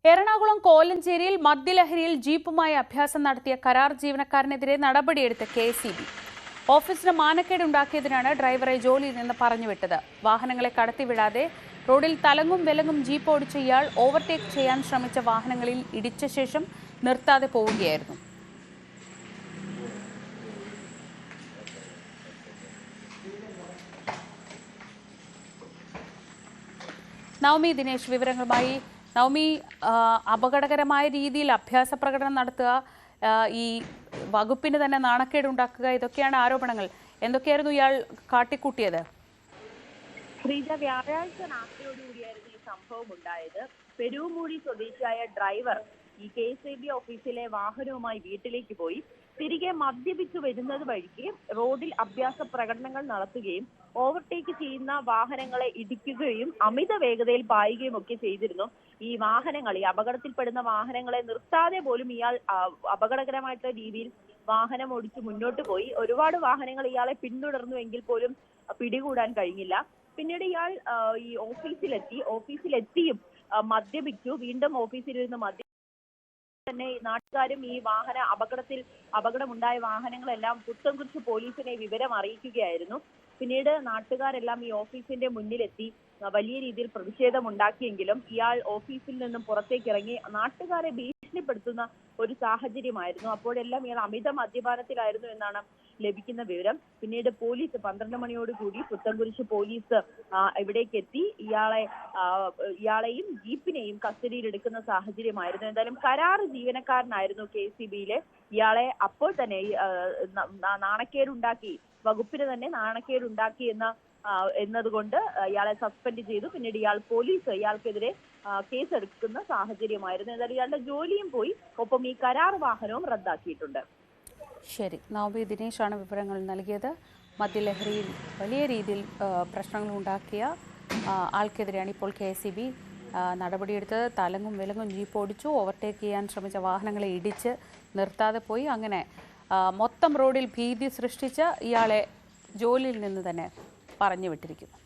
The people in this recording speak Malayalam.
എറണാകുളം കോലഞ്ചേരിയിൽ മദ്യലഹരിയിൽ ജീപ്പുമായി അഭ്യാസം നടത്തിയ കരാർ ജീവനക്കാരനെതിരെ നടപടിയെടുത്ത കെഎസ്ഇബി. ഓഫീസിന് മാനക്കേടുണ്ടാക്കിയതിനാണ് ഡ്രൈവറെ ജോലിയിൽ നിന്ന് പറഞ്ഞുവിട്ടത്. വാഹനങ്ങളെ കടത്തിവിടാതെ റോഡിൽ തലങ്ങും വിലങ്ങും ജീപ്പ് ഓടിച്ച ഇയാൾ ഓവർടേക്ക് ചെയ്യാൻ ശ്രമിച്ച വാഹനങ്ങളിൽ ഇടിച്ച ശേഷം നിർത്താതെ പോവുകയായിരുന്നു. നവമി ദിനേശ് വിവരങ്ങളുമായി. നവമി, അപകടകരമായ രീതിയിൽ അഭ്യാസ പ്രകടനം നടത്തുക, ഈ വകുപ്പിന് തന്നെ നാണക്കേടുണ്ടാക്കുക, ഇതൊക്കെയാണ് ആരോപണങ്ങൾ. എന്തൊക്കെയായിരുന്നു ഇയാൾ കാട്ടിക്കൂട്ടിയത്? ശ്രീജ, വ്യാഴാഴ്ച രാത്രിയോടുകൂടിയായിരുന്നു ഈ സംഭവം ഉണ്ടായത്. പെരുവമൂടി സ്വദേശിയായ ഡ്രൈവർ ഈ കെഎസ്ഇബി ഓഫീസിലെ വാഹനവുമായി വീട്ടിലേക്ക് പോയി. തിരികെ മദ്യപിച്ചു വരുന്നത് വഴിക്ക് റോഡിൽ അഭ്യാസ പ്രകടനങ്ങൾ നടത്തുകയും ഓവർടേക്ക് ചെയ്യുന്ന വാഹനങ്ങളെ ഇടിക്കുകയും അമിത വേഗതയിൽ പായുകയും ഒക്കെ ചെയ്തിരുന്നു. ഈ അപകടത്തിൽപ്പെടുന്ന വാഹനങ്ങളെ നിർത്താതെ പോലും ഇയാൾ അപകടകരമായിട്ടുള്ള രീതിയിൽ വാഹനം ഓടിച്ച് മുന്നോട്ട് പോയി. ഒരുപാട് വാഹനങ്ങൾ ഇയാളെ പിന്തുടർന്നുവെങ്കിൽ പോലും പിടികൂടാൻ കഴിഞ്ഞില്ല. പിന്നീട് ഇയാൾ ഈ ഓഫീസിലെത്തിയും മദ്യപിച്ചു. വീണ്ടും ഓഫീസിലിരുന്ന് തന്നെ നാട്ടുകാരും ഈ അപകടമുണ്ടായ വാഹനങ്ങളെല്ലാം പുത്തൻകുരിശ് പോലീസിനെ വിവരം അറിയിക്കുകയായിരുന്നു. പിന്നീട് നാട്ടുകാരെല്ലാം ഈ ഓഫീസിന്റെ മുന്നിലെത്തി വലിയ രീതിയിൽ പ്രതിഷേധമുണ്ടാക്കിയെങ്കിലും ഇയാൾ ഓഫീസിൽ നിന്നും പുറത്തേക്ക് ഇറങ്ങി നാട്ടുകാരെ ഭീഷണിപ്പെടുത്തുന്ന ഒരു സാഹചര്യമായിരുന്നു. അപ്പോഴെല്ലാം ഇയാൾ അമിത മദ്യപാനത്തിലായിരുന്നു എന്നാണ് ലഭിക്കുന്ന വിവരം. പിന്നീട് പോലീസ് 12 മണിയോടുകൂടി പുത്തൻകുരിശ് പോലീസ് ഇവിടേക്ക് എത്തി ഇയാളെയും ജീപ്പിനെയും കസ്റ്റഡിയിൽ എടുക്കുന്ന സാഹചര്യമായിരുന്നു. എന്തായാലും കരാർ ജീവനക്കാരനായിരുന്നു കെഎസ്ഇബിയിലെ. ഇയാളെ അപ്പോൾ തന്നെ വകുപ്പിന് തന്നെ നാണക്കേടുണ്ടാക്കി എന്നതുകൊണ്ട് ഇയാളെ സസ്പെൻഡ് ചെയ്തു. പിന്നീട് ഇയാൾക്കെതിരെ കേസെടുക്കുന്ന സാഹചര്യമായിരുന്നു. എന്തായാലും ഇയാളുടെ ജോലിയും പോയി, ഒപ്പം ഈ കരാർ വാഹനവും റദ്ദാക്കിയിട്ടുണ്ട്. ശരി, നവമി ദിനേശാണ് വിവരങ്ങൾ നൽകിയത്. മദ്യലഹരിയിൽ വലിയ രീതിയിൽ പ്രശ്നങ്ങൾ ഉണ്ടാക്കിയ ആൾക്കെതിരെയാണ് ഇപ്പോൾ കെഎസ്ഇബി നടപടിയെടുത്തത്. തലങ്ങും വിലങ്ങും ജീപ്പ് ഓടിച്ചു, ഓവർടേക്ക് ചെയ്യാൻ ശ്രമിച്ച വാഹനങ്ങളെ ഇടിച്ച് നിർത്താതെ പോയി. അങ്ങനെ മൊത്തം റോഡിൽ ഭീതി സൃഷ്ടിച്ച് ഇയാളെ ജോലിയിൽ നിന്ന് തന്നെ പറഞ്ഞു വിട്ടിരിക്കുന്നു.